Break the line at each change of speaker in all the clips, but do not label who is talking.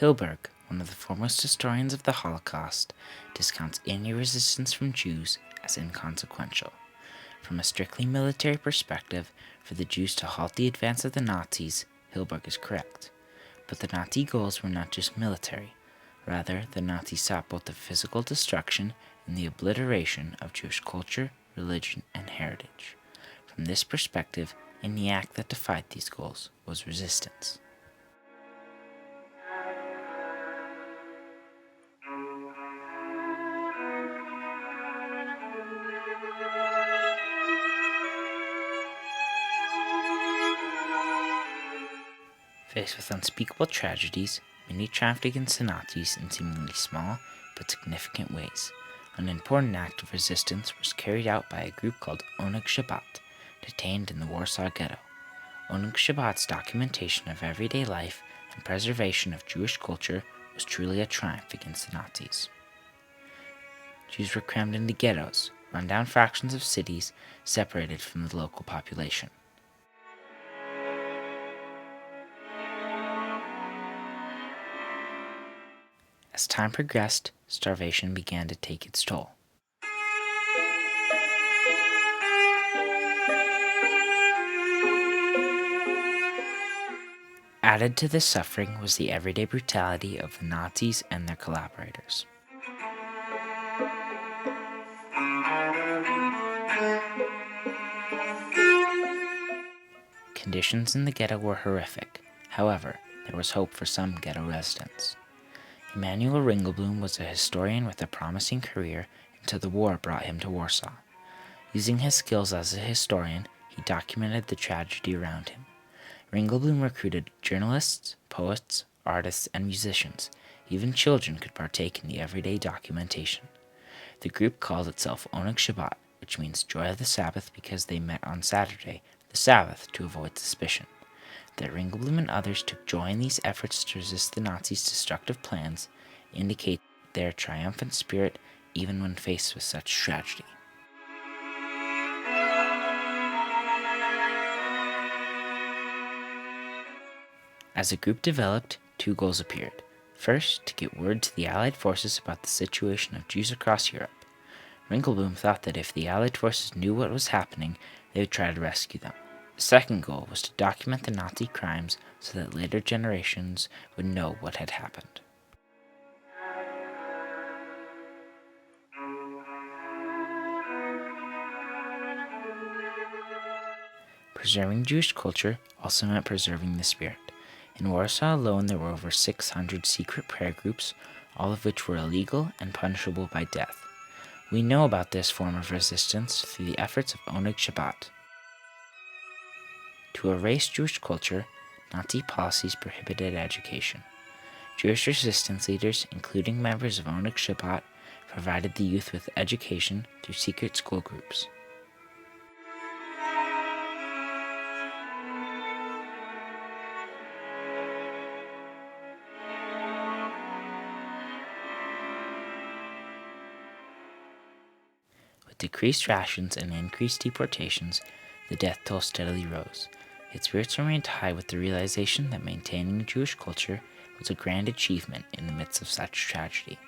Hilberg, one of the foremost historians of the Holocaust, discounts any resistance from Jews as inconsequential. From a strictly military perspective, for the Jews to halt the advance of the Nazis, Hilberg is correct. But the Nazi goals were not just military. Rather, the Nazis sought both the physical destruction and the obliteration of Jewish culture, religion, and heritage. From this perspective, any act that defied these goals was resistance. Faced with unspeakable tragedies, many triumphed against the Nazis in seemingly small but significant ways. An important act of resistance was carried out by a group called Oneg Shabbat, detained in the Warsaw Ghetto. Oneg Shabbat's documentation of everyday life and preservation of Jewish culture was truly a triumph against the Nazis. Jews were crammed into ghettos, run-down fractions of cities separated from the local population. As time progressed, starvation began to take its toll. Added to this suffering was the everyday brutality of the Nazis and their collaborators. Conditions in the ghetto were horrific. However, there was hope for some ghetto residents. Emanuel Ringelblum was a historian with a promising career until the war brought him to Warsaw. Using his skills as a historian, he documented the tragedy around him. Ringelblum recruited journalists, poets, artists, and musicians. Even children could partake in the everyday documentation. The group called itself Oneg Shabbat, which means joy of the Sabbath, because they met on Saturday, the Sabbath, to avoid suspicion. That Ringelblum and others took joy in these efforts to resist the Nazis' destructive plans indicate their triumphant spirit even when faced with such tragedy. As the group developed, two goals appeared. First, to get word to the Allied forces about the situation of Jews across Europe. Ringelblum thought that if the Allied forces knew what was happening, they would try to rescue them. The second goal was to document the Nazi crimes so that later generations would know what had happened. Preserving Jewish culture also meant preserving the spirit. In Warsaw alone, there were over 600 secret prayer groups, all of which were illegal and punishable by death. We know about this form of resistance through the efforts of Oneg Shabbat. To erase Jewish culture, Nazi policies prohibited education. Jewish resistance leaders, including members of Oneg Shabbat, provided the youth with education through secret school groups. With decreased rations and increased deportations, the death toll steadily rose. Yet spirits remained high with the realization that maintaining Jewish culture was a grand achievement in the midst of such tragedy.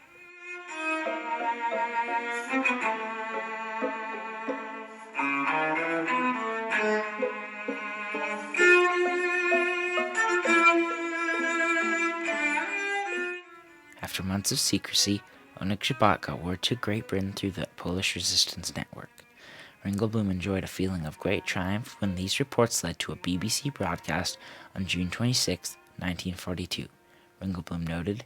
After months of secrecy, Oneg Shabbat got word to Great Britain through the Polish resistance network. Ringelblum enjoyed a feeling of great triumph when these reports led to a BBC broadcast on June 26, 1942. Ringelblum noted,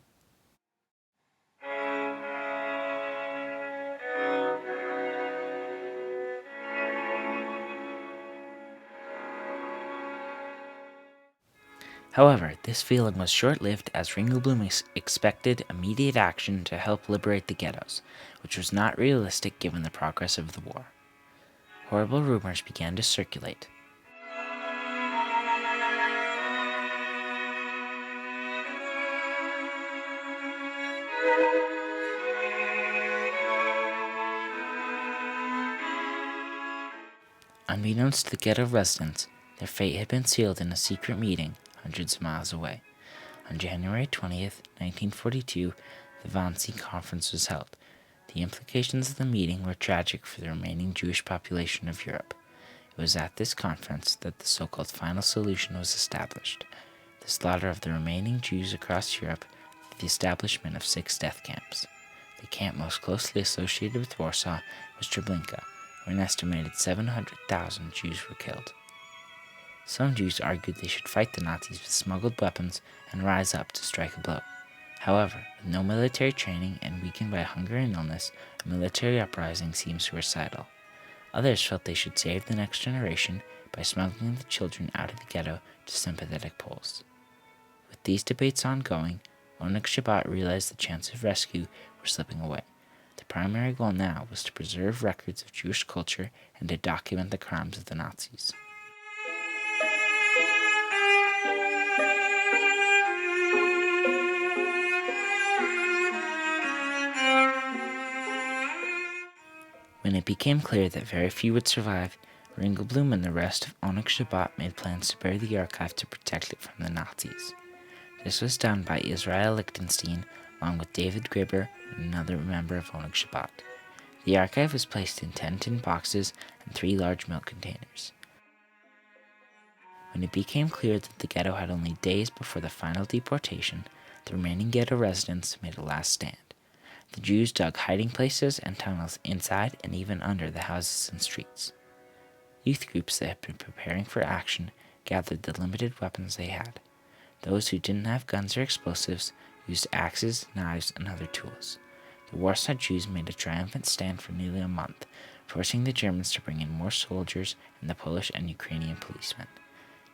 However, this feeling was short-lived as Ringelblum expected immediate action to help liberate the ghettos, which was not realistic given the progress of the war. Horrible rumors began to circulate. Unbeknownst to the ghetto residents, their fate had been sealed in a secret meeting hundreds of miles away. On January 20th, 1942, the Wannsee Conference was held. The implications of the meeting were tragic for the remaining Jewish population of Europe. It was at this conference that the so-called final solution was established: the slaughter of the remaining Jews across Europe through the establishment of 6 death camps. The camp most closely associated with Warsaw was Treblinka, where an estimated 700,000 Jews were killed. Some Jews argued they should fight the Nazis with smuggled weapons and rise up to strike a blow. However, with no military training and weakened by hunger and illness, a military uprising seemed suicidal. Others felt they should save the next generation by smuggling the children out of the ghetto to sympathetic Poles. With these debates ongoing, Oneg Shabbat realized the chance of rescue were slipping away. The primary goal now was to preserve records of Jewish culture and to document the crimes of the Nazis. When it became clear that very few would survive, Ringelblum and the rest of Oneg Shabbat made plans to bury the archive to protect it from the Nazis. This was done by Israel Lichtenstein, along with David Graeber and another member of Oneg Shabbat. The archive was placed in 10 tin boxes and 3 large milk containers. When it became clear that the ghetto had only days before the final deportation, the remaining ghetto residents made a last stand. The Jews dug hiding places and tunnels inside and even under the houses and streets. Youth groups that had been preparing for action gathered the limited weapons they had. Those who didn't have guns or explosives used axes, knives, and other tools. The Warsaw Jews made a triumphant stand for nearly a month, forcing the Germans to bring in more soldiers and the Polish and Ukrainian policemen.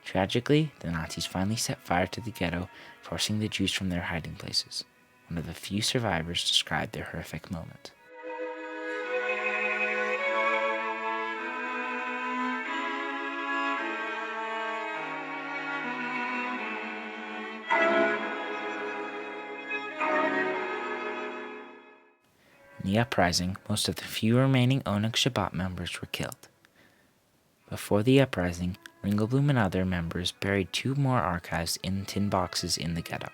Tragically, the Nazis finally set fire to the ghetto, forcing the Jews from their hiding places. One of the few survivors described their horrific moment. In the uprising, most of the few remaining Oneg Shabbat members were killed. Before the uprising, Ringelblum and other members buried 2 more archives in tin boxes in the ghetto.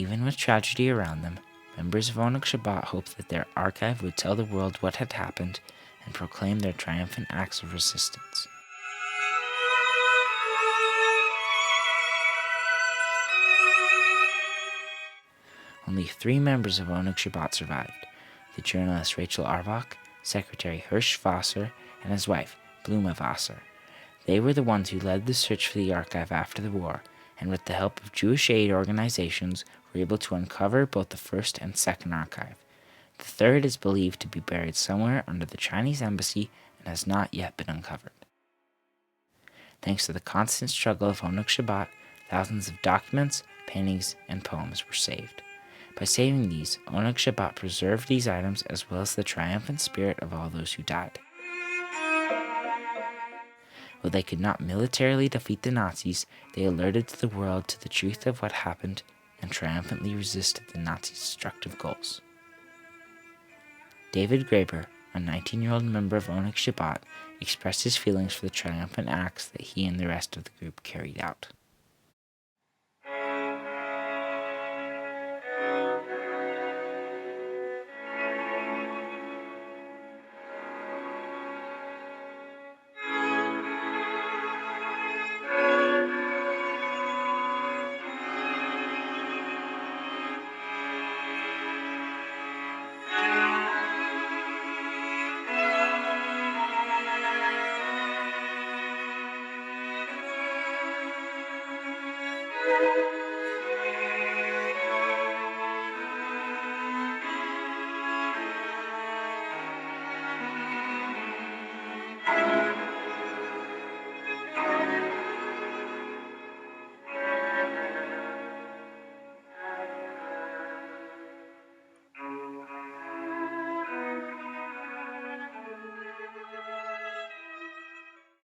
Even with tragedy around them, members of Oneg Shabbat hoped that their archive would tell the world what had happened and proclaim their triumphant acts of resistance. Only 3 members of Oneg Shabbat survived: the journalist Rachel Arbach, secretary Hirsch Wasser, and his wife, Bluma Wasser. They were the ones who led the search for the archive after the war, and with the help of Jewish aid organizations, were able to uncover both the first and second archive. The third is believed to be buried somewhere under the Chinese embassy and has not yet been uncovered. Thanks to the constant struggle of Oneg Shabbat, thousands of documents, paintings, and poems were saved. By saving these, Oneg Shabbat preserved these items as well as the triumphant spirit of all those who died. While they could not militarily defeat the Nazis, they alerted the world to the truth of what happened and triumphantly resisted the Nazis' destructive goals. David Graeber, a 19-year-old member of Oneg Shabbat, expressed his feelings for the triumphant acts that he and the rest of the group carried out.